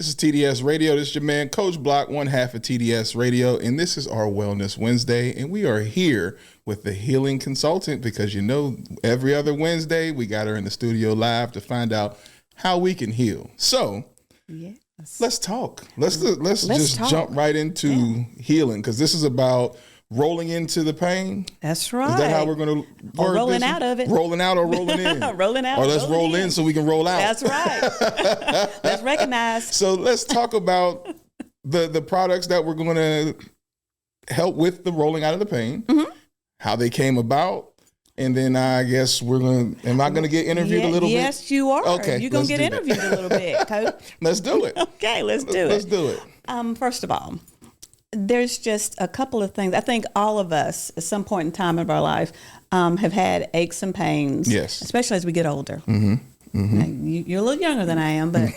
This is TDS Radio. This is your man, Coach Block, one half of TDS Radio, and this is our Wellness Wednesday, and we are here with the healing consultant because, every other Wednesday, we got her in the studio live to find out how we can heal. So, let's talk. Let's just talk. Jump right into healing, because this is about rolling into the pain. That's right. Is that how we're going to work? Or rolling out of it. Rolling out or rolling in? Rolling out. Or let's roll in so we can roll out. That's right. Let's recognize. So let's talk about the products that we're going to help with the rolling out of the pain, how they came about, and then I guess am I going to get interviewed a little bit? Yes, you are. Okay. You're going to get interviewed a little bit, Coach. Let's do it. Okay, let's do it. First of all, there's just a couple of things. I think all of us at some point in time of our life have had aches and pains, yes, especially as we get older. Now, you're a little younger than I am, but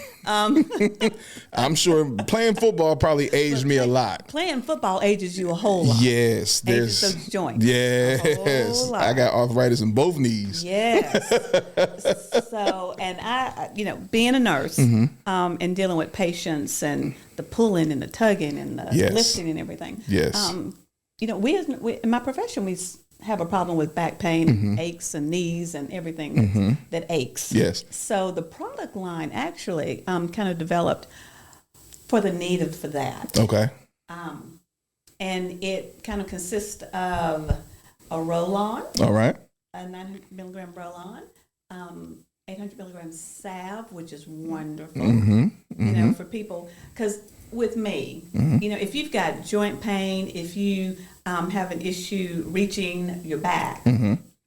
I'm sure playing football probably aged me a lot. Playing football ages you a whole lot. Yes, ages those joints. Yes, I got arthritis in both knees. Yes. So, and I, being a nurse and dealing with patients and the pulling and the tugging and the lifting and everything. Yes. We in my profession, we have a problem with back pain, aches and knees and everything that aches. Yes. So the product line actually kind of developed for the need for that. Okay. And it kind of consists of a roll-on. All right. A 900 milligram roll-on, 800 milligram salve, which is wonderful. For people, because with me, if you've got joint pain, if you have an issue reaching your back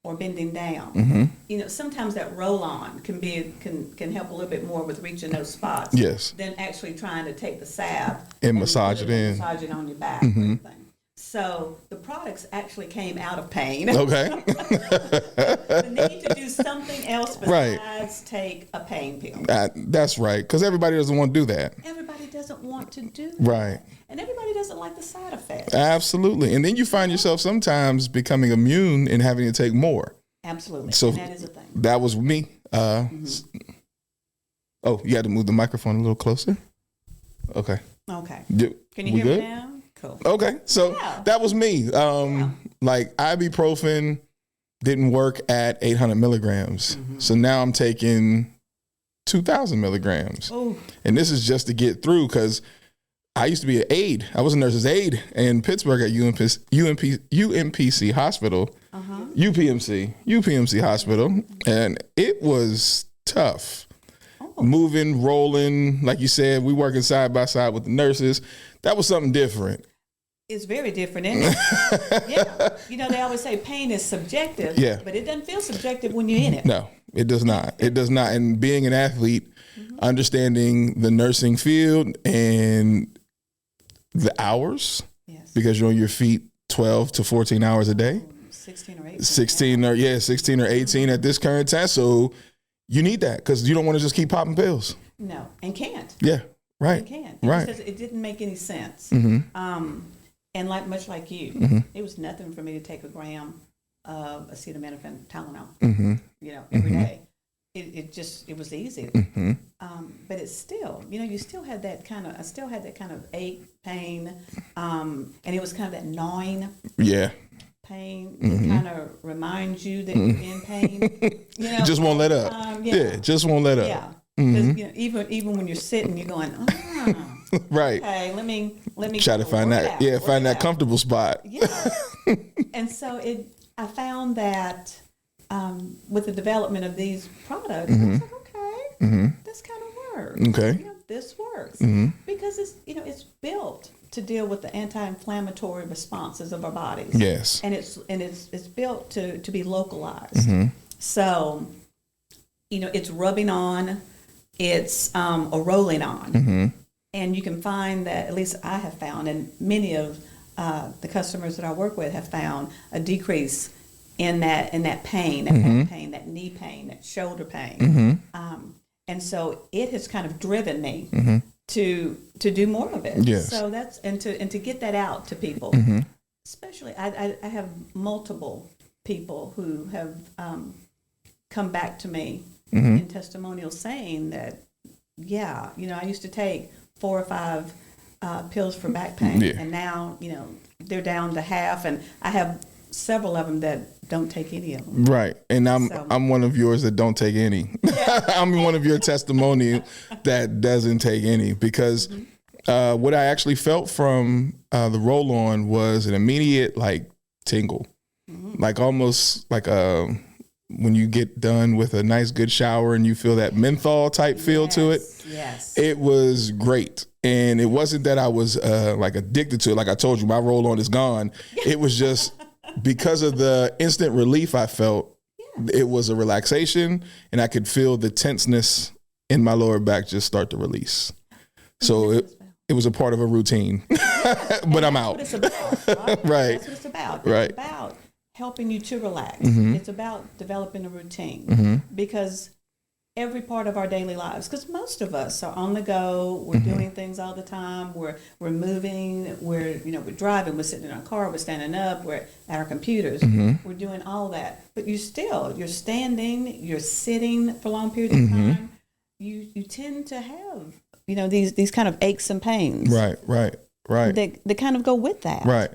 or bending down, sometimes that roll-on can help a little bit more with reaching those spots. Yes. Than actually trying to take the salve and massage it in, massage it on your back. And everything. So the products actually came out of pain. Okay. The need to do something else besides take a pain pill. That's right, because everybody doesn't want to do that. Everybody doesn't want to do that. Right. And everybody doesn't like the side effects. Absolutely. And then you find yourself sometimes becoming immune and having to take more. Absolutely. So and that is a thing. That was me. Oh, you had to move the microphone a little closer? Okay. Okay. Can you hear me now? Cool. Okay. So that was me. Like ibuprofen didn't work at 800 milligrams. So now I'm taking 2,000 milligrams. Ooh. And this is just to get through, because I used to be an aide. I was a nurse's aide in Pittsburgh at UMPC Hospital, UPMC Hospital, and it was tough. Moving, rolling, like you said, we working side by side with the nurses. That was something different. It's very different, isn't it? Yeah. They always say pain is subjective, but it doesn't feel subjective when you're in it. No, it does not. It does not. And being an athlete, understanding the nursing field and the hours, because you're on your feet 12 to 14 hours a day. 16 or 18. 16 or 18 at this current time. So you need that, because you don't want to just keep popping pills. No, and can't. Yeah, right. You can't. Right. It didn't make any sense. And much like you, it was nothing for me to take a gram of acetaminophen Tylenol, every day. It was easy. But it's still, I still had that kind of ache, pain, and it was kind of that gnawing. Yeah. Pain that kind of reminds you that you're in pain. Just won't let up. Just won't let up. Yeah. Because even when you're sitting, you're going, right. Okay, let me try to find that. Find that comfortable spot. Yeah. And so I found that with the development of these products, I was like, okay, this kind of works. Okay. This works because it's built to deal with the anti-inflammatory responses of our bodies. Yes. And it's built to be localized. So, it's rubbing on, it's a rolling on. And you can find that, at least I have found, and many of the customers that I work with have found a decrease in that pain, that back pain, that knee pain, that shoulder pain. And so it has kind of driven me to do more of it. Yes. So that's and to get that out to people. Especially, I have multiple people who have come back to me in testimonials saying that, I used to take 4 or 5 pills for back pain, Yeah. and now they're down to half, and I have several of them that don't take any of them. Right. And So- I'm one of yours that don't take any. I'm one of your testimony that doesn't take any, because what I actually felt from the roll-on was an immediate like tingle, like almost like when you get done with a nice good shower and you feel that menthol type feel to it. Yes. It was great. And it wasn't that I was like addicted to it. Like I told you, my roll-on is gone. It was just because of the instant relief I felt. It was a relaxation, and I could feel the tenseness in my lower back just start to release. So it was a part of a routine, but I'm out. That's what it's about, right? Right. That's what it's about. Right. It's about helping you to relax. It's about developing a routine, because every part of our daily lives, because most of us are on the go, we're doing things all the time, we're moving, we're driving, we're sitting in our car, we're standing up, we're at our computers, we're doing all that. But you're standing, you're sitting for long periods of time. You tend to have these kind of aches and pains. Right. That kind of go with that. Right.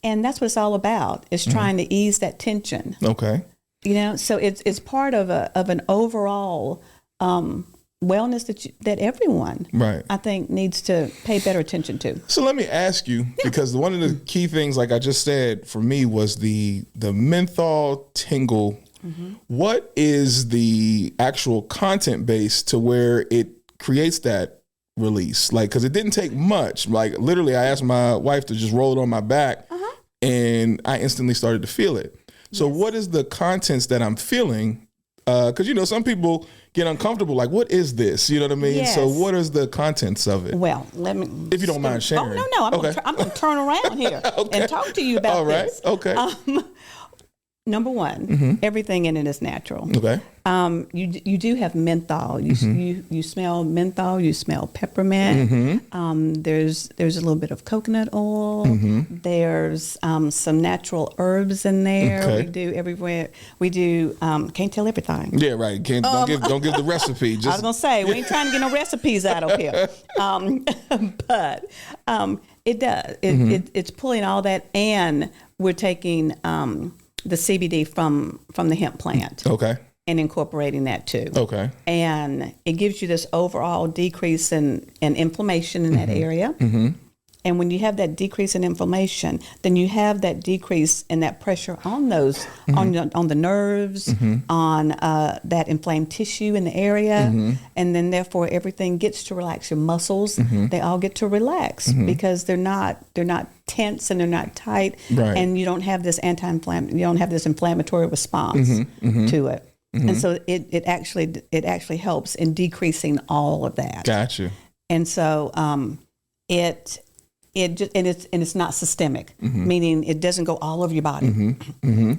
And that's what it's all about, is trying to ease that tension. Okay. So it's part of an overall wellness that everyone, Right. I think, needs to pay better attention to. So let me ask you, because one of the key things, like I just said, for me was the menthol tingle. What is the actual content base to where it creates that release? Like, because it didn't take much. Like literally, I asked my wife to just roll it on my back, and I instantly started to feel it. So what is the contents that I'm feeling? Because, some people get uncomfortable. Like, what is this? You know what I mean? Yes. So what is the contents of it? Well, let me. If you don't mind sharing. Oh, no. Okay. I'm going to turn around here and talk to you about All right. this. Okay. Number one, everything in it is natural. Okay. You do have menthol. You smell menthol. You smell peppermint. There's a little bit of coconut oil. There's some natural herbs in there. Okay. We do everywhere. We do. Can't tell everything. Yeah, right. Don't give the recipe. Just, I was gonna say we ain't trying to get no recipes out of here, but it does. It's pulling all that, and we're taking the CBD from the hemp plant. Okay. And incorporating that too. Okay. And it gives you this overall decrease in inflammation in that area. And when you have that decrease in inflammation, then you have that decrease in that pressure on those, on the nerves, on that inflamed tissue in the area. And then therefore everything gets to relax. Your muscles, they all get to relax because they're not tense and they're not tight. Right. And you don't have this you don't have this inflammatory response to it. And so it actually helps in decreasing all of that. Gotcha. And so it's not systemic, meaning it doesn't go all over your body.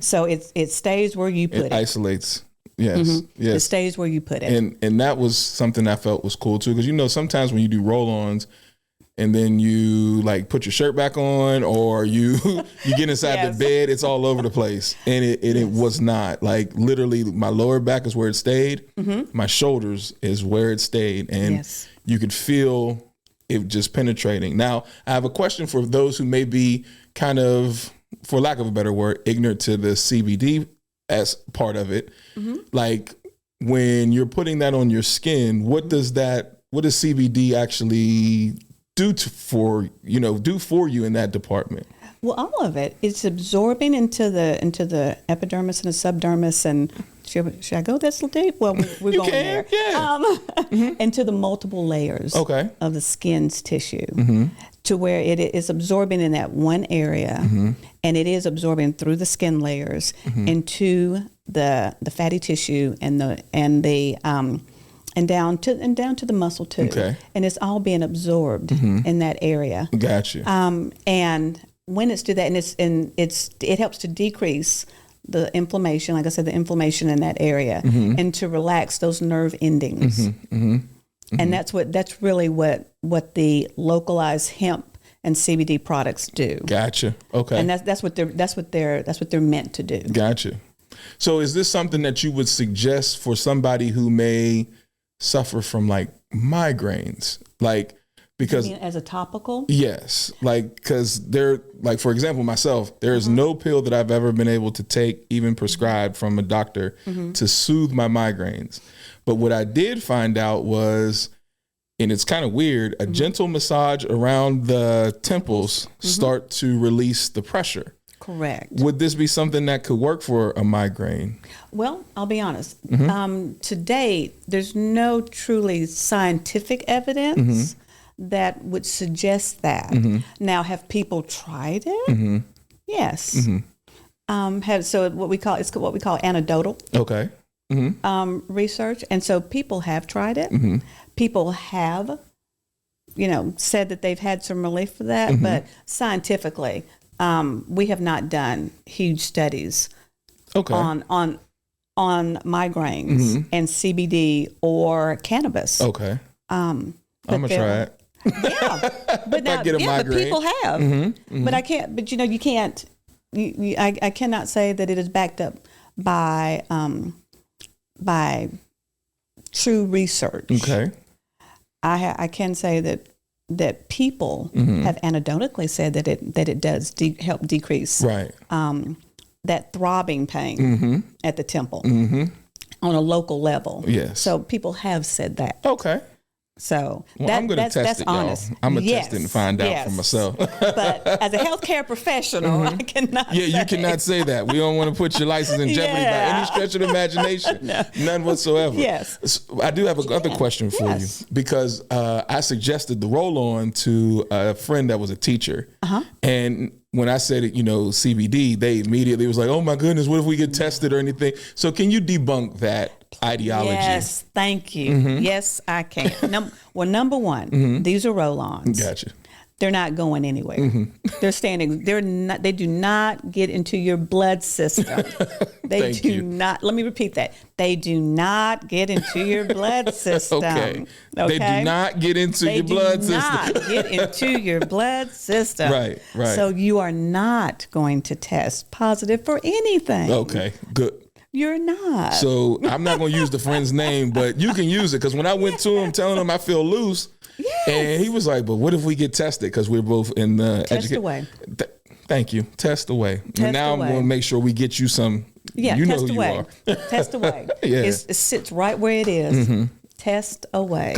So it stays where you put it. It isolates. Yes. Yes. It stays where you put it. And that was something I felt was cool too, because sometimes when you do roll-ons and then you like put your shirt back on, or you get inside the bed, it's all over the place. And it was not. Like literally my lower back is where it stayed. My shoulders is where it stayed. And you could feel it just penetrating. Now, I have a question for those who may be kind of, for lack of a better word, ignorant to the CBD as part of it. Like when you're putting that on your skin, what does CBD actually do for you in that department? Well, all of it, it's absorbing into the epidermis and the subdermis, and should I go this deep? Well, we're going there. Yeah. Into the multiple layers of the skin's tissue, to where it is absorbing in that one area, and it is absorbing through the skin layers into the fatty tissue and down to the muscle too. Okay. And it's all being absorbed in that area. Gotcha. And when it's do that, and it helps to decrease the inflammation, like I said, the inflammation in that area, and to relax those nerve endings. And that's really what the localized hemp and CBD products do. Gotcha. Okay. And that's what they're meant to do. Gotcha. So is this something that you would suggest for somebody who may suffer from like migraines? Like, Because You mean as a topical? yes, like, because for example, myself, there is no pill that I've ever been able to take, even prescribed from a doctor, to soothe my migraines. But what I did find out was, and it's kind of weird, a gentle massage around the temples start to release the pressure. Correct. Would this be something that could work for a migraine? Well, I'll be honest. To date, there's no truly scientific evidence that would suggest that. Now, have people tried it? Yes. So what we call anecdotal. Okay. Research, and so people have tried it. People have, said that they've had some relief for that, but scientifically, we have not done huge studies on migraines and CBD or cannabis. Okay. I'm gonna try it. Yeah, but now, but people have. But I can't. But you can't. I cannot say that it is backed up by true research. Okay. I can say that people have anecdotally said that it does help decrease that throbbing pain at the temple on a local level. Yes. So people have said that. Okay. So I'm going to test it, honest. y'all. I'm going to test it and find out for myself. But as a healthcare professional, I cannot Yeah, you cannot say that. We don't want to put your license in jeopardy by any stretch of the imagination. None whatsoever. Yes. So I do have another question for you, because I suggested the roll-on to a friend that was a teacher. And when I said it, CBD, they immediately was like, oh my goodness, what if we get tested or anything? So can you debunk that ideology? Yes, thank you. Yes, I can. Number one, these are roll-ons. Gotcha. They're not going anywhere. They're standing. They do not get into your blood system. They do not. Let me repeat that. They do not get into your blood system. Okay. They do not get into your blood system. They do not get into your blood system. Right. So you are not going to test positive for anything. Okay, good. You're not. So I'm not going to use the friend's name, but you can use it, because when I went to him telling him I feel loose, and he was like, but what if we get tested? Because we're both in the Test away. Thank you. Test away. And now I'm going to make sure we get you some. Yeah, you know test who away. you are. Test away. Yeah. It sits right where it is. Test away.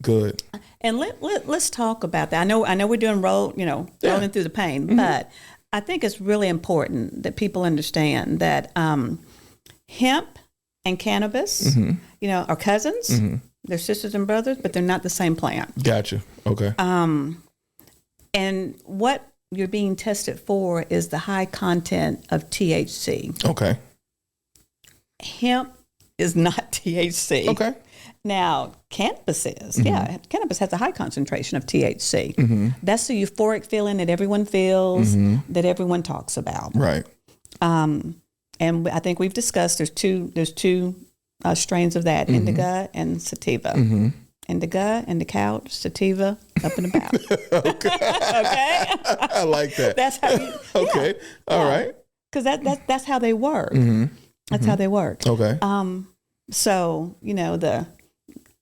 Good. And let's talk about that. I know we're doing rolling through the pain, but I think it's really important that people understand that hemp and cannabis, are cousins. They're sisters and brothers, but they're not the same plant. Gotcha. Okay. And what you're being tested for is the high content of THC. Okay. Hemp is not THC. Okay. Now, cannabis is. Cannabis has a high concentration of THC. That's the euphoric feeling that everyone feels, that everyone talks about. Right. And I think we've discussed there's two strains of that, indica and sativa. Indica, indica, sativa, up and about. Okay. I like that. That's how you. Okay. All right. Because that's how they work. That's how they work. Okay. So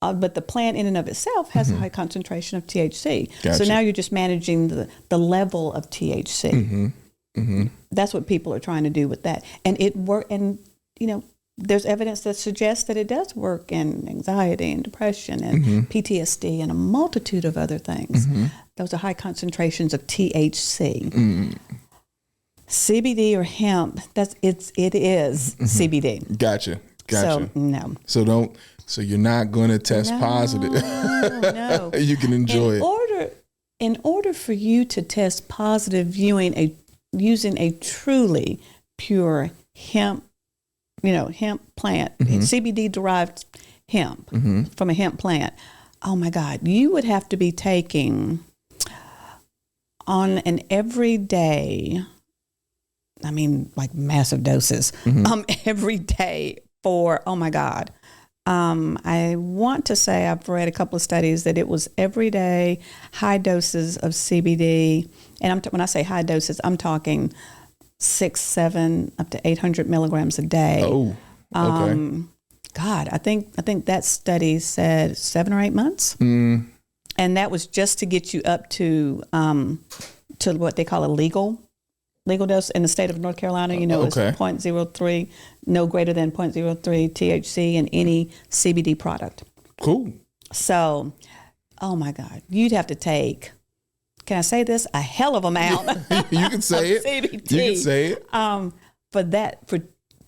but the plant in and of itself has a high concentration of THC. Gotcha. So now you're just managing the level of THC. That's what people are trying to do with that, and it work. And there's evidence that suggests that it does work in anxiety and depression and PTSD and a multitude of other things. Those are high concentrations of THC. CBD or hemp, it is CBD. Gotcha. So no. So you're not going to test positive. No. You can enjoy it. In order for you to test positive using a truly pure hemp, hemp plant, CBD derived hemp from a hemp plant, oh my God, you would have to be taking on an everyday, like massive doses, every day for, oh my God. I want to say I've read a couple of studies that it was everyday high doses of CBD. And when I say high doses, I'm talking 6, 7, up to 800 milligrams a day. Oh, okay. God, I think that study said 7 or 8 months. And that was just to get you up to what they call a legal dose in the state of North Carolina. It's 0.03, no greater than 0.03 THC in any CBD product. Cool. So, oh my God, you'd have to take, can I say this? A hell of amount. You can say it. CBD. You can say it. For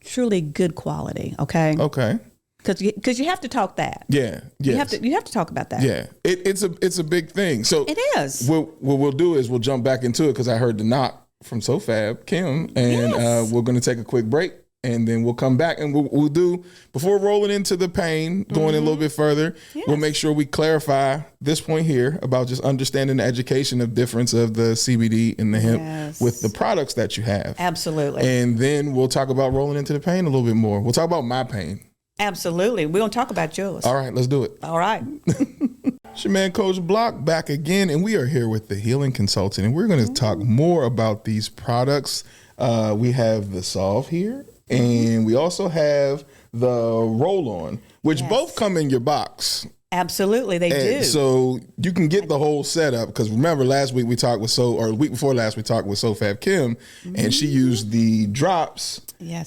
truly good quality. Okay. Okay. Because you have to talk that. Yeah. Yes. You have to talk about that. Yeah. It's a big thing. So it is. What we'll do is we'll jump back into it because I heard the knock from SoFab Kim, and we're going to take a quick break, and then we'll come back and we'll do, before rolling into the pain, going in a little bit further, we'll make sure we clarify this point here about just understanding the education of difference of the CBD and the hemp with the products that you have. Absolutely. And then we'll talk about rolling into the pain a little bit more. We'll talk about my pain. Absolutely. We're going to talk about yours. All right, let's do it. All right. It's your man, Coach Block, back again, and we are here with the Healing Consultant, and we're going to talk more about these products. We have the Solve here, and we also have the Roll-On, which both come in your box. Absolutely, they do. So you can get the whole setup, because remember last week we talked with the week before last we talked with SoFab Kim, and she used the drops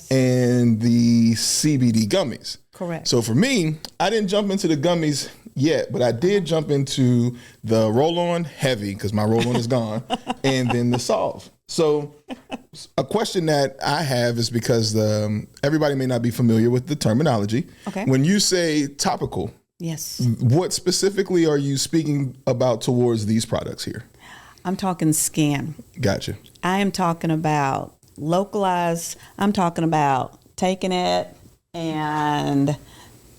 and the CBD gummies. Correct. So for me, I didn't jump into the gummies yet, but I did jump into the Roll-On heavy because my Roll-On is gone, and then the Solve. So a question that I have is because everybody may not be familiar with the terminology. Okay. When you say topical, what specifically are you speaking about towards these products here? I'm talking skin. Gotcha. I am talking about localized. I'm talking about taking it and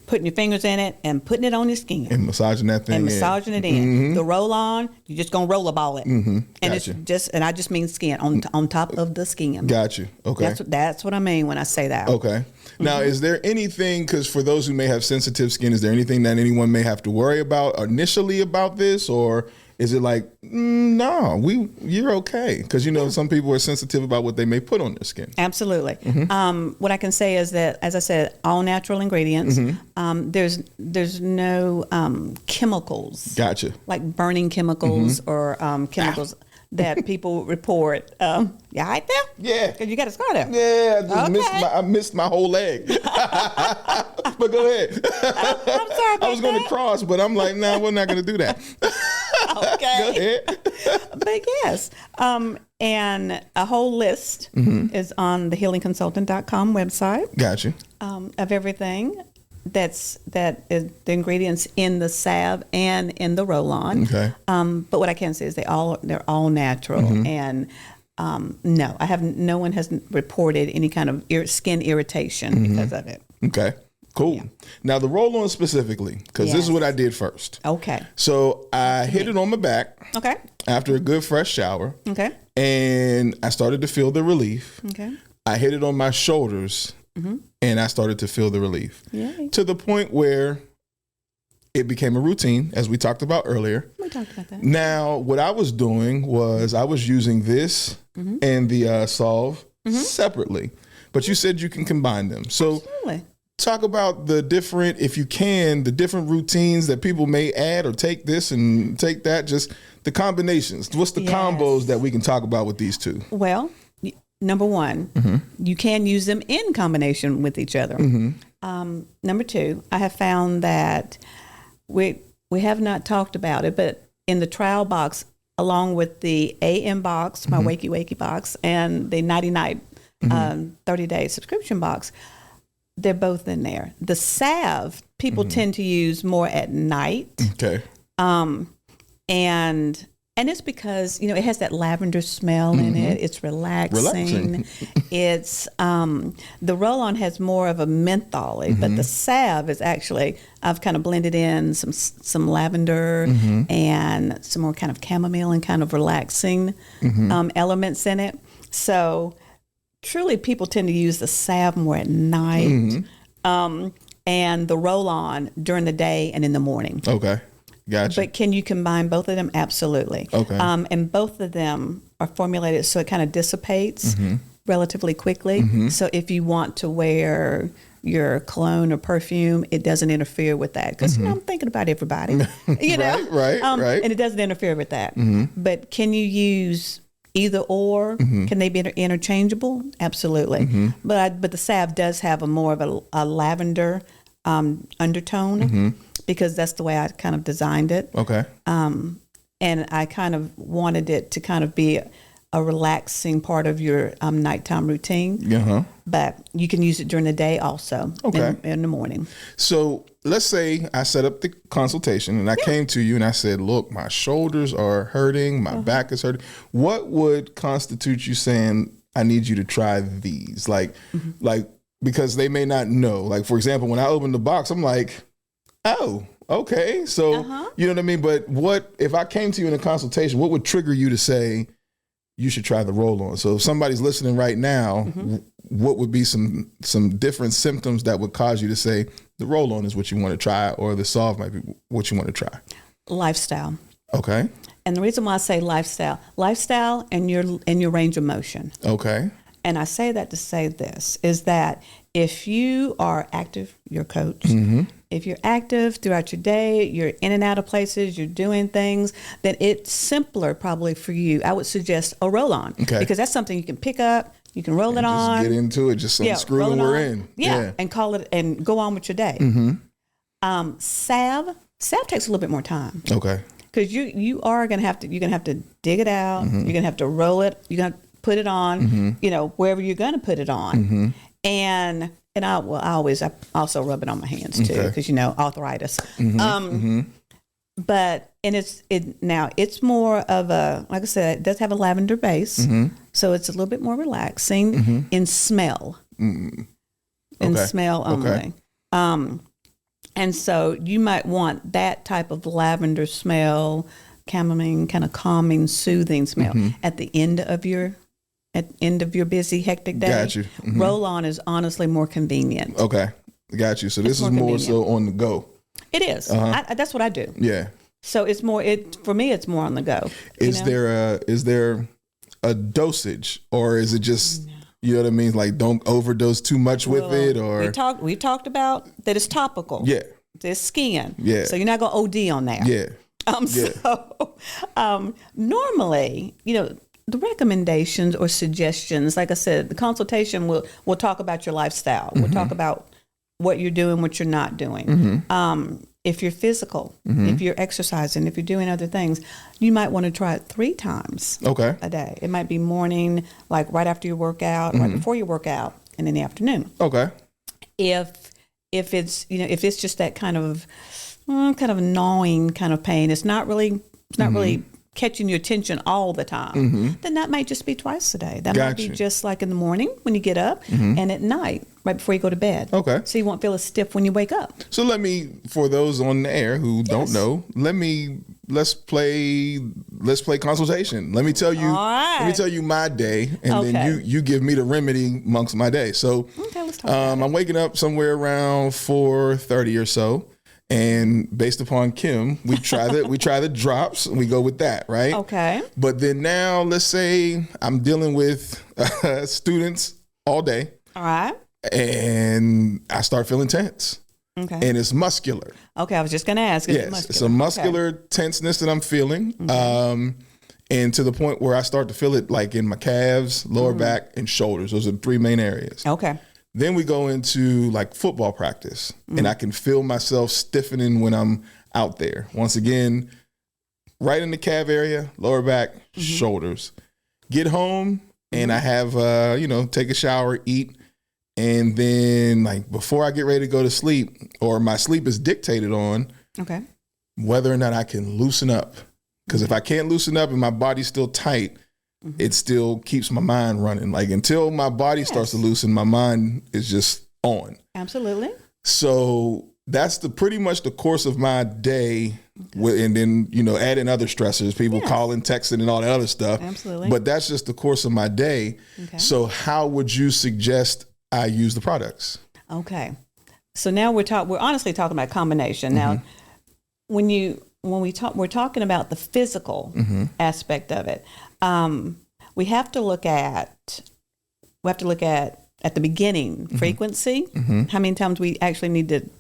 putting your fingers in it and putting it on your skin. And massaging that thing in. The Roll-On, you're just going to rollerball it. Mm-hmm. And Gotcha. and I just mean skin, on top of the skin. Gotcha. Okay. That's what I mean when I say that. Okay. Now, is there anything, because for those who may have sensitive skin, is there anything that anyone may have to worry about initially about this? Or is it like, no, you're okay? Because, some people are sensitive about what they may put on their skin. Absolutely. Mm-hmm. What I can say is that, as I said, all natural ingredients. Mm-hmm. There's no chemicals. Gotcha. Like burning chemicals or chemicals that people report. You all right there? Yeah. Because you got a scar there. Yeah, I missed my whole leg. But go ahead. I'm sorry. I was going to cross, but I'm like, nah, we're not going to do that. Okay. Go ahead. But yes. And a whole list is on the healingconsultant.com website. Gotcha. Of everything that is the ingredients in the salve and in the Roll-On. Okay. But what I can say is they're all natural, and no one has reported any kind of skin irritation because of it. Okay. Cool. Yeah. Now the Roll-On specifically, because this is what I did first. Okay. So I hit it on my back. Okay. After a good fresh shower. Okay. And I started to feel the relief. Okay. I hit it on my shoulders. And I started to feel the relief. Yay. To the point where it became a routine, as we talked about earlier. We talked about that. Now, what I was doing was I was using this and the Solve separately. But you said you can combine them. So talk about the different routines that people may add, or take this and take that, just the combinations. What's the combos that we can talk about with these two? Well, number one, you can use them in combination with each other. Number two, I have found that we have not talked about it, but in the trial box, along with the AM box, my Wakey Wakey box, and the 99 30-day subscription box, they're both in there. The salve, people tend to use more at night. Okay. And it's because, it has that lavender smell in it. It's relaxing. It's the Roll-On has more of a menthol, but the salve is actually, I've kind of blended in some lavender and some more kind of chamomile and kind of relaxing elements in it. So truly people tend to use the salve more at night and the Roll-On during the day and in the morning. Okay. Gotcha. But can you combine both of them? Absolutely. Okay. And both of them are formulated so it kind of dissipates relatively quickly. So if you want to wear your cologne or perfume, it doesn't interfere with that. Because I'm thinking about everybody, Right. And it doesn't interfere with that. But can you use either or? Can they be interchangeable? Absolutely. But the salve does have a more of a lavender undertone because that's the way I kind of designed it. Okay. And I kind of wanted it to kind of be a relaxing part of your nighttime routine. But you can use it during the day also. Okay. In the morning. So let's say I set up the consultation and I came to you and I said, look, my shoulders are hurting, my back is hurting. What would constitute you saying, I need you to try these? Like, because they may not know. Like, for example, when I opened the box, I'm like, oh, okay. So, you know what I mean? But what, if I came to you in a consultation, what would trigger you to say, you should try the roll-on? So if somebody's listening right now, what would be some different symptoms that would cause you to say the roll-on is what you want to try, or the solve might be what you want to try? Lifestyle. Okay. And the reason why I say lifestyle and your range of motion. Okay. And I say that to say this, is that if you are active, you're a coach. If you're active throughout your day, you're in and out of places, you're doing things, then it's simpler probably for you. I would suggest a roll-on. Okay. Because that's something you can pick up, you can roll it on. Just get into it, just unscrew and we're in. Yeah, and call it and go on with your day. Salve takes a little bit more time. Okay. Because you're gonna have to dig it out, you're gonna have to roll it, you're gonna put it on, wherever you're gonna put it on. And I also rub it on my hands too, because arthritis. But it's more of a, like I said, it does have a lavender base, so it's a little bit more relaxing in smell, smell only. Okay. And so you might want that type of lavender smell, chamomile, kind of calming, soothing smell at the end of your busy, hectic day. Got you. Roll-on is honestly more convenient. Okay. Got you. So this is more so on the go. It is. That's what I do. Yeah. So it's more, for me, it's more on the go. Is there a dosage, or is it just, you know what I mean? Like, don't overdose too much with it, or? We talked about that it's topical. Yeah. It's skin. Yeah. So you're not going to OD on that. Yeah. So normally, the recommendations or suggestions, like I said, the consultation will talk about your lifestyle. We'll talk about what you're doing, what you're not doing. If you're physical, if you're exercising, if you're doing other things, you might want to try it 3 times a day. It might be morning, like right after your workout, right before your workout, and in the afternoon. Okay. If it's if it's just that kind of gnawing kind of pain, it's not really catching your attention all the time, then that might just be twice a day. That might be just like in the morning when you get up, and at night right before you go to bed. Okay. So you won't feel as stiff when you wake up. So for those on the air who don't know, let's play consultation. Let me tell you my day, and then you give me the remedy amongst my day. So let's talk about I'm waking up somewhere around 4:30 or so. And based upon Kim, we try the drops and we go with that, right? Okay. But then now, let's say I'm dealing with students all day. All right. And I start feeling tense. Okay. And it's muscular. Okay, I was just going to ask. Yes, it's a muscular tenseness that I'm feeling. And to the point where I start to feel it like in my calves, lower back, and shoulders. Those are the 3 main areas. Okay. Then we go into like football practice, and I can feel myself stiffening when I'm out there. Once again, right in the calf area, lower back, shoulders. Get home, and I have, take a shower, eat, and then like before I get ready to go to sleep, or my sleep is dictated on whether or not I can loosen up. Because if I can't loosen up and my body's still tight, it still keeps my mind running. Like until my body starts to loosen, my mind is just on. Absolutely. So that's pretty much the course of my day. And then, add in other stressors, people calling, texting, and all that other stuff. Absolutely. But that's just the course of my day. Okay. So how would you suggest I use the products? Okay. So now we're honestly talking about combination. Now, when we're talking about the physical aspect of it. We have to look at at the beginning, frequency, how many times we actually need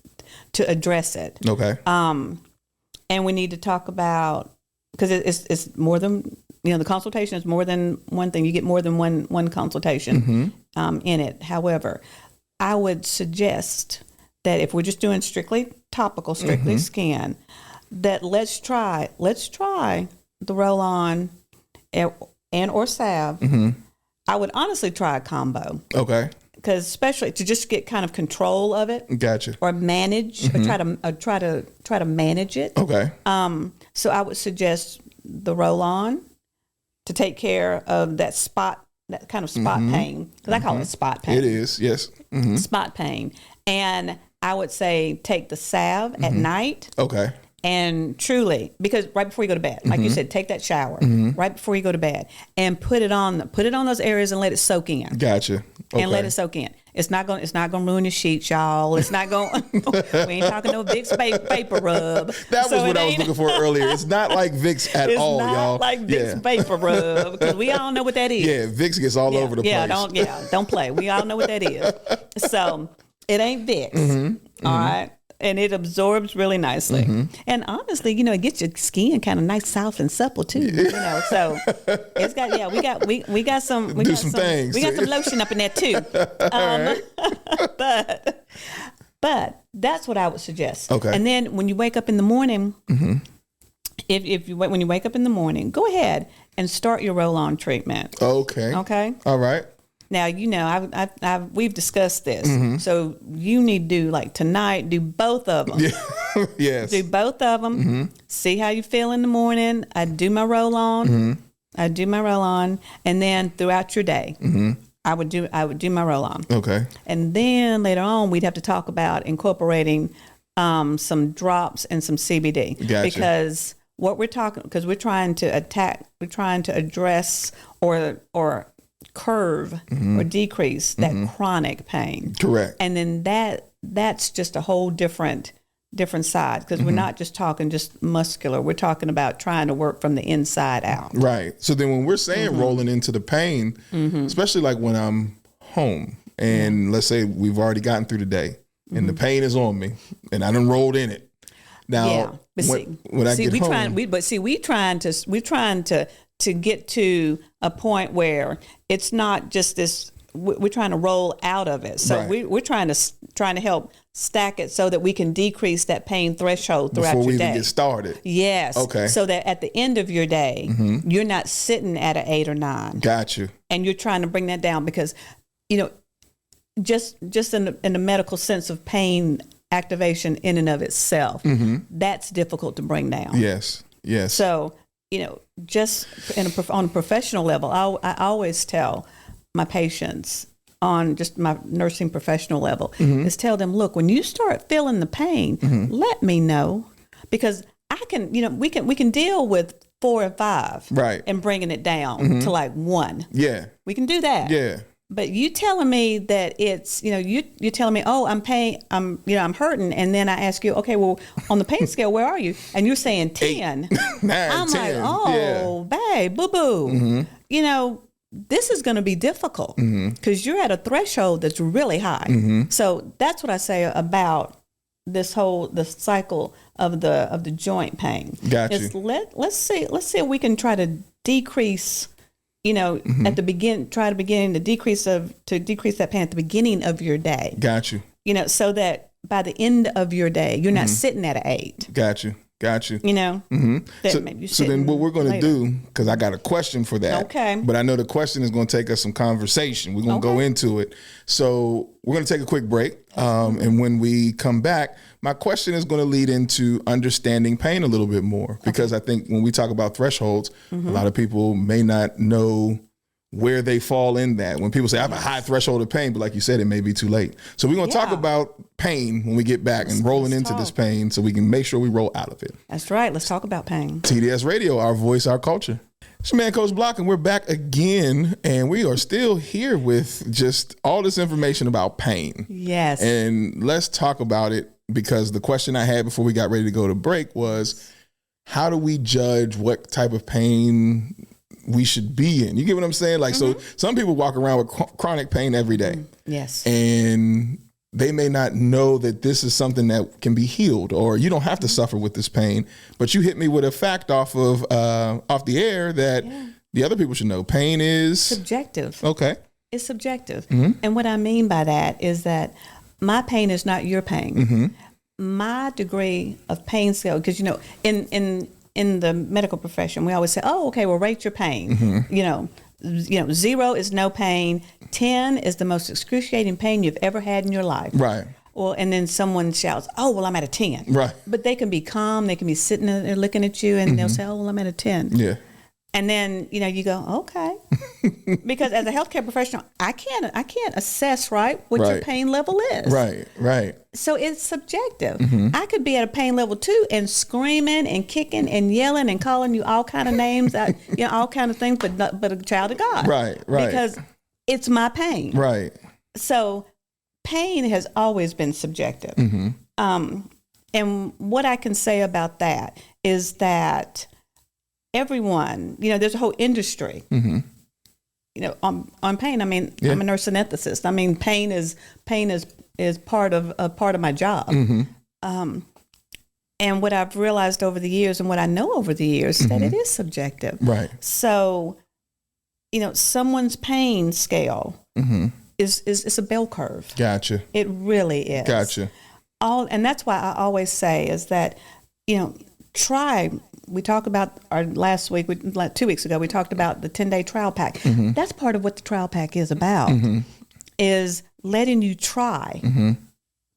to address it. Okay. And we need to talk about, because it's more than, the consultation is more than one thing. You get more than one consultation in it. However, I would suggest that if we're just doing strictly topical, strictly skin, that let's try the roll-on and or salve. I would honestly try a combo. Okay. Because especially to just get kind of control of it. Gotcha. Or manage, or try to manage it. Okay. So I would suggest the roll-on to take care of that kind of spot pain. Because I call it spot pain. It is, yes. Spot pain. And I would say take the salve at night. Okay. And truly, because right before you go to bed, like you said, take that shower right before you go to bed and put it on those areas and let it soak in. Gotcha. Okay. And let it soak in. It's not going to ruin your sheets, y'all. It's not going. We ain't talking no Vicks vapor rub. That was what I was looking for earlier. It's not like Vicks at all, y'all. It's not like Vicks vapor rub, because we all know what that is. Yeah, Vicks gets all over the place. Don't play. We all know what that is. So it ain't Vicks. All right. And it absorbs really nicely. And honestly, it gets your skin kind of nice, soft, and supple too. So it's got we got some things. We got some lotion up in there too. But that's what I would suggest. Okay. And then when you wake up in the morning, when you wake up in the morning, go ahead and start your roll-on treatment. Okay. Okay. All right. Now, we've discussed this. So you need to do, like tonight, do both of them. Yeah. Yes. Do both of them. See how you feel in the morning. I do my roll-on. And then throughout your day, I would do my roll-on. Okay. And then later on, we'd have to talk about incorporating some drops and some CBD. Gotcha. Because we're trying to address or curve or decrease that chronic pain. Correct. And then that's just a whole different side, because we're not just talking just muscular. We're talking about trying to work from the inside out. Right. So then when we're saying rolling into the pain, especially like when I'm home and let's say we've already gotten through the day and the pain is on me and I done rolled in it. Now, we're trying to get to a point where it's not just this. We're trying to roll out of it. So we're trying to help stack it so that we can decrease that pain threshold throughout your day. Before we even get started. Yes. Okay. So that at the end of your day, you're not sitting at an 8 or 9. Got you. And you're trying to bring that down because, just in the medical sense of pain activation in and of itself, that's difficult to bring down. Yes. Yes. So, just on a professional level, I always tell my patients on just my nursing professional level is tell them, look, when you start feeling the pain, let me know, because I can, we can deal with 4 and 5, right, and bringing it down to like 1. Yeah, we can do that. Yeah. But you telling me that it's, you're telling me, oh, I'm hurting. And then I ask you, okay, well, on the pain scale, where are you? And you're saying 10. 9, I'm 10. Like, oh, yeah. Babe, boo-boo. This is going to be difficult because you're at a threshold that's really high. So that's what I say about the cycle of the joint pain. Gotcha. Let's see if we can try to decrease, at the begin, to decrease that pain at the beginning of your day. Got you. So that by the end of your day, you're not sitting at an 8. Got you. So then what we're going to do, because I got a question for that. Okay. But I know the question is going to take us some conversation. We're going to go into it. So we're going to take a quick break. And when we come back, my question is going to lead into understanding pain a little bit more, because I think when we talk about thresholds, a lot of people may not know where they fall in that. When people say, I have a high threshold of pain, but like you said, it may be too late. So we're going to talk about pain when we get back and rolling into this pain so we can make sure we roll out of it. That's right. Let's talk about pain. TDS Radio, our voice, our culture. It's your man, Coach Block, and we're back again, and we are still here with just all this information about pain. Yes. And let's talk about it, because the question I had before we got ready to go to break was, how do we judge what type of pain we should be in. You get what I'm saying? Like, so some people walk around with chronic pain every day. Yes. And they may not know that this is something that can be healed, or you don't have to suffer with this pain. But you hit me with a fact off the air that the other people should know. Pain is subjective. Okay. It's subjective. And what I mean by that is that my pain is not your pain. My degree of pain scale, because, you know, in the medical profession, we always say, oh, okay, well, rate your pain. You know, 0 is no pain. 10 is the most excruciating pain you've ever had in your life. Right. Well, and then someone shouts, oh, well, I'm at a 10. Right. But they can be calm. They can be sitting there looking at you, and they'll say, oh, well, I'm at a 10. Yeah. And then, you know, you go, okay. Because as a healthcare professional, I can't assess, right, what your pain level is. Right. So it's subjective. I could be at a pain level 2 and screaming and kicking and yelling and calling you all kind of names, all kind of things, but a child of God. Right. Because it's my pain. Right. So pain has always been subjective. And what I can say about that is that everyone, you know, there's a whole industry, you know, on pain. I mean, I'm a nurse anesthetist. I mean, pain is part of my job. And what I've realized over the years and what I know over the years is that it is subjective. Right. So, you know, someone's pain scale is a bell curve. Gotcha. It really is. Gotcha. And that's why I always say is that, you know, try. We talked about last week, 2 weeks ago, we talked about the 10-day trial pack. That's part of what the trial pack is about, is letting you try,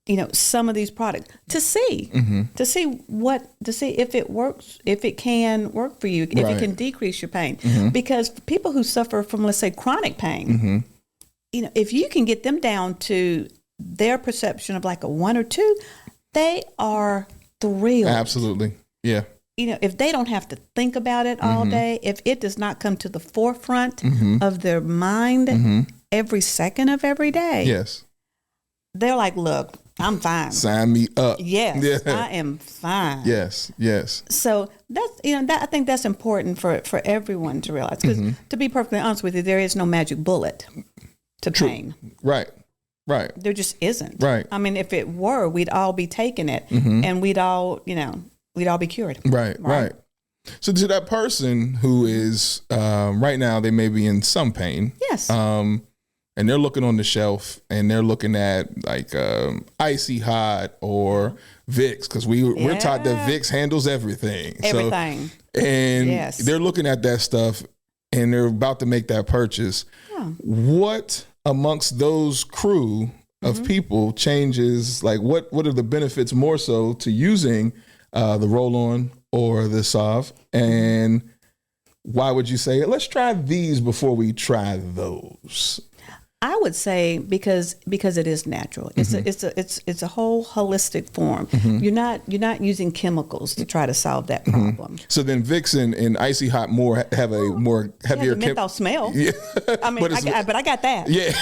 you know, some of these products to see if it works, if it can work for you, if it can decrease your pain. Because for people who suffer from, let's say, chronic pain, you know, if you can get them down to their perception of like a 1 or 2, they are thrilled. Absolutely. Yeah. You know, if they don't have to think about it all day, if it does not come to the forefront of their mind every second of every day, yes, they're like, look, I'm fine. Sign me up. Yes, yeah. I am fine. Yes. So that's, you know, I think that's important for everyone to realize. Because to be perfectly honest with you, there is no magic bullet to pain. Right. There just isn't. Right. I mean, if it were, we'd all be taking it, and we'd all be cured. Right. So to that person who is right now, they may be in some pain. Yes. And they're looking on the shelf and they're looking at like Icy Hot or Vicks, because we're taught that Vicks handles everything. Everything. So, and they're looking at that stuff and they're about to make that purchase. Yeah. What amongst those crew of people changes, like what are the benefits more so to using the roll-on or the Salve, and why would you say, let's try these before we try those? I would say because it is natural. It's a whole holistic form. You're not using chemicals to try to solve that problem. So then Vicks and Icy Hot have a more heavier menthol smell. Yeah. I mean, but I got that. Yeah.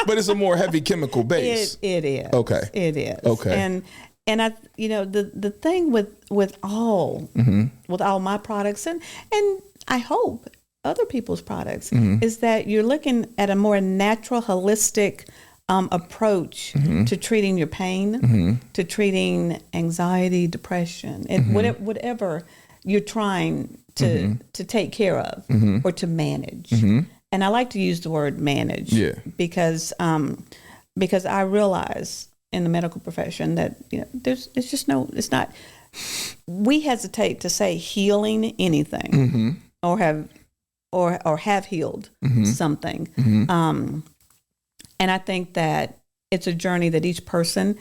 But it's a more heavy chemical base. It is. Okay. It is. Okay. And I, you know, the thing with all my products and I hope other people's products is that you're looking at a more natural, holistic approach to treating your pain, to treating anxiety, depression, and whatever you're trying to take care of or to manage. And I like to use the word manage because I realize in the medical profession that, you know, it's not. We hesitate to say healing anything or have healed something. And I think that it's a journey that each person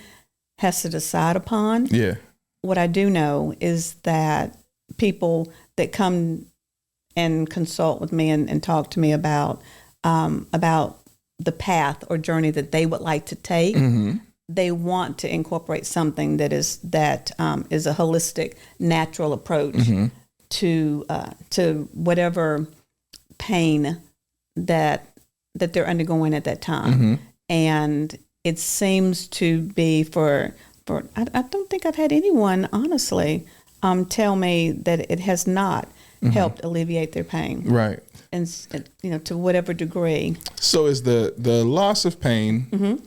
has to decide upon. Yeah. What I do know is that people that come and consult with me and talk to me about the path or journey that they would like to take, they want to incorporate something that is a holistic, natural approach to whatever pain that they're undergoing at that time. And it seems to be for I don't think I've had anyone honestly tell me that it has not helped alleviate their pain. Right. And to whatever degree. So is the loss of pain,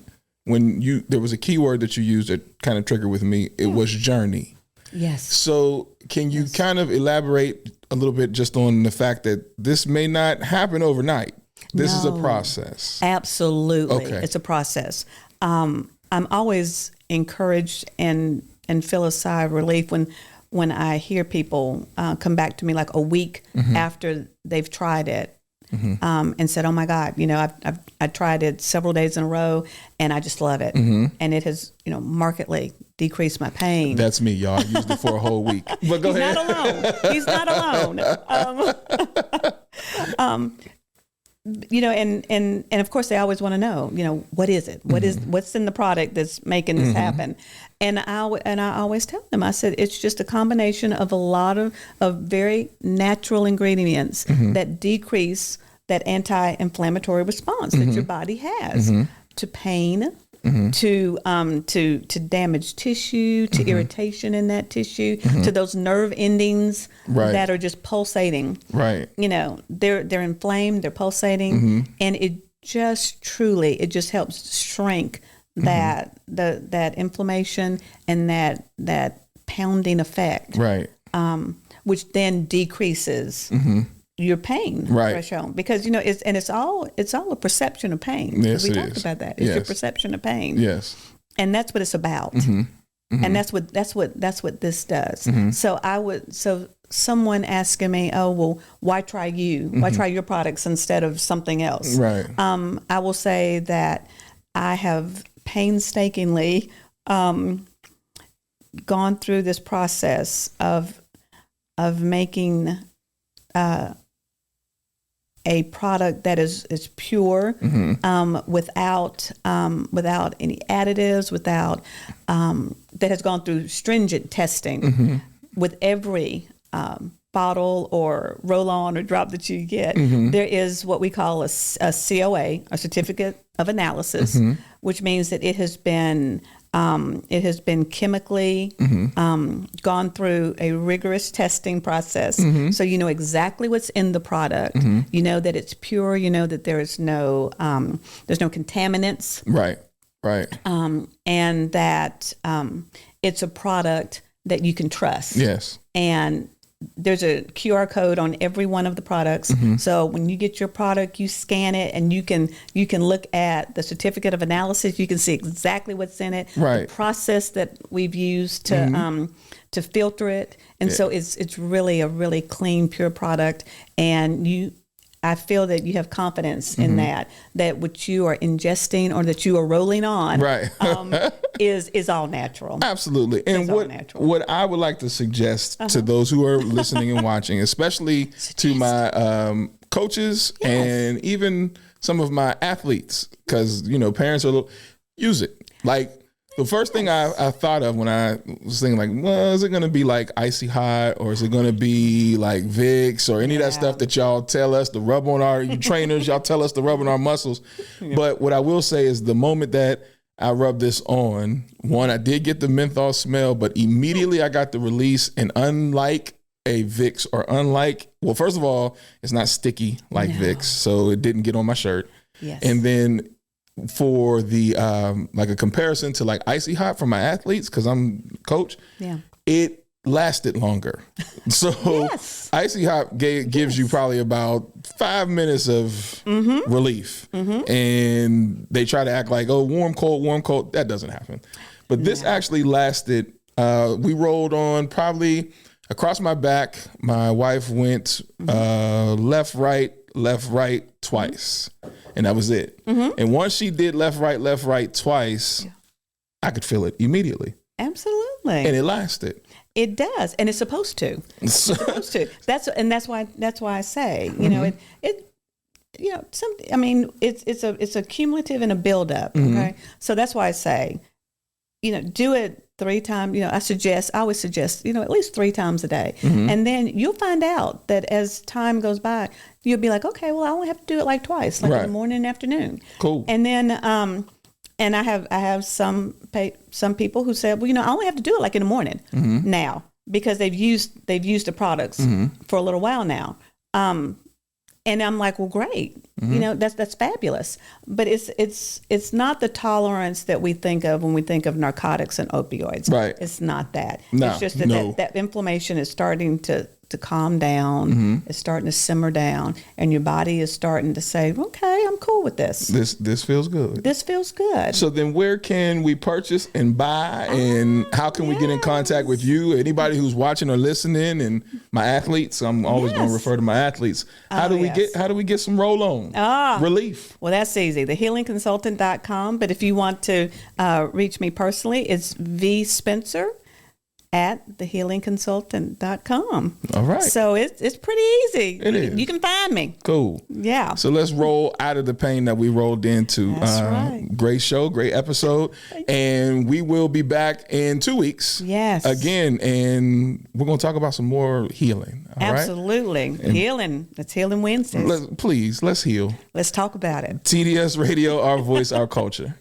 when there was a key word that you used that kind of triggered with me, it was journey. Yes. So can you kind of elaborate a little bit just on the fact that this may not happen overnight? This is a process. Absolutely. Okay. It's a process. I'm always encouraged and feel a sigh of relief when I hear people come back to me like a week after they've tried it and said, "Oh my God, I tried it several days in a row and I just love it, and it has markedly decreased my pain." That's me, y'all. I used it for a whole week. But go ahead. He's not alone. And of course they always want to know, what is it? What's in the product that's making this happen? And I always tell them, I said, it's just a combination of a lot of very natural ingredients that decrease that anti-inflammatory response that your body has to pain, to damaged tissue, to irritation in that tissue, to those nerve endings that are just pulsating. Right. They're inflamed, they're pulsating, and it just helps shrink that inflammation and that pounding effect. Right. Which then decreases your pain threshold, because it's all a perception of pain. Yes, we talked about that. It's your perception of pain. Yes, and that's what it's about. And that's what this does. So someone asking me, "Oh, well, why try you? Why try your products instead of something else?" Right. I will say that I have painstakingly gone through this process of making a product that is pure, without any additives, that has gone through stringent testing with every bottle or roll-on or drop that you get. There is what we call a COA, a certificate of analysis, which means that it has been chemically gone through a rigorous testing process. So you know exactly what's in the product. You know that it's pure. You know that there's no contaminants. Right. Right. And that it's a product that you can trust. Yes. And there's a QR code on every one of the products. So when you get your product, you scan it and you can look at the certificate of analysis. You can see exactly what's in it, the process that we've used to filter it. And so it's really a really clean, pure product. And I feel that you have confidence in that what you are ingesting or that you are rolling on is all natural. Absolutely. And what I would like to suggest to those who are listening and watching, especially to my coaches and even some of my athletes, because, parents use it. Like, the first thing I thought of when I was thinking, like, well, is it going to be like Icy Hot, or is it going to be like Vicks or any of that stuff that y'all tell us to rub on our trainers? Y'all tell us to rub on our muscles. But what I will say is the moment that I rubbed this on, one, I did get the menthol smell, but immediately I got the release. And unlike a Vicks well, first of all, it's not sticky like Vicks, so it didn't get on my shirt. Yes. And then for the like a comparison to like Icy Hot for my athletes, because I'm coach, it lasted longer. So Icy Hot gives you probably about 5 minutes of relief, and they try to act like, oh, warm cold. That doesn't happen. But this actually lasted. We rolled on probably across my back. My wife went left right twice. And that was it. And once she did left, right twice, I could feel it immediately. Absolutely. And it lasted. It does. And it's supposed to. It's supposed to. That's why I say, it's a cumulative and a buildup. Okay. So that's why I say, do it 3 times. I always suggest, at least 3 times a day. And then you'll find out that as time goes by, you'll be like, okay, well, I only have to do it like twice, like in the morning and afternoon. Cool. And then, and I have some people who said, well, I only have to do it like in the morning now, because they've used the products for a little while now. And I'm like, well, great. That's fabulous. But it's not the tolerance that we think of when we think of narcotics and opioids. Right. It's not that. No, it's just that inflammation is starting to calm down. It's starting to simmer down, and your body is starting to say, okay, I'm cool with this. This feels good. This feels good. So then where can we purchase and buy, and how can we get in contact with you? Anybody who's watching or listening, and my athletes, I'm always going to refer to my athletes. How do we get some roll on relief? Well, that's easy. Thehealingconsultant.com. But if you want to reach me personally, it's vspencer at thehealingconsultant.com. All right. So it's pretty easy. It is. You can find me. Cool. Yeah. So let's roll out of the pain that we rolled into. That's right. Great show, great episode. And we will be back in 2 weeks. Yes. Again, and we're going to talk about some more healing. All Absolutely. Right? Healing. It's Healing Wednesdays. Let's heal. Let's talk about it. TDS Radio, our voice, our culture.